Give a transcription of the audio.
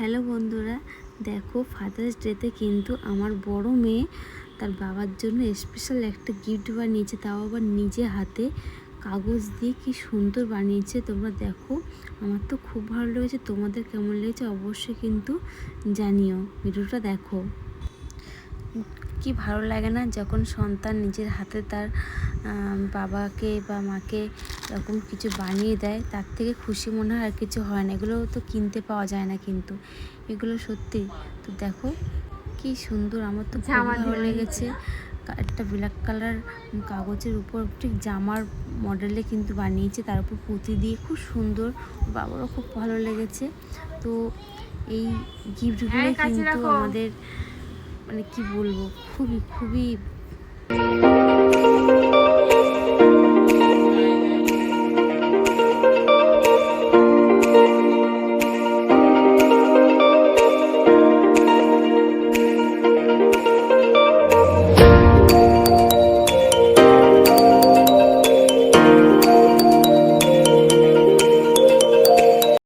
Hello বন্ধুরা, দেখো father's ডেতে কিন্তু আমার বড় মেয়ে তার বাবার জন্য স্পেশাল একটা গিফট বানিয়েছে, তাও আবার নিজে হাতে কাগজ দিয়ে কি সুন্দর বানিয়েছে। তোমরা দেখো, আমার তো খুব ভালো লেগেছে। তোমাদের কেমন লেগেছে অবশ্যই কিন্তু জানিও। ভিডিওটা দেখো, কি ভালো লাগে না যখন সন্তান নিজের হাতে তার বাবাকে বা মাকে এরকম কিছু বানিয়ে দেয়, তার থেকে খুশি মনে হয় আর কিছু হয় না। এগুলো তো কিনতে পাওয়া যায় না, কিন্তু এগুলো সত্যি। তো দেখো কি সুন্দর, আমার তো খুব ভালো লেগেছে। একটা ব্ল্যাক কালার কাগজের উপর ঠিক জামার মডেলে কিন্তু বানিয়েছে, তার উপর পুঁতি দিয়ে খুব সুন্দর। বাবারও খুব ভালো লেগেছে। তো এই গিফটগুলো কিন্তু আমাদের মানে কি বলবো, খুবই খুবই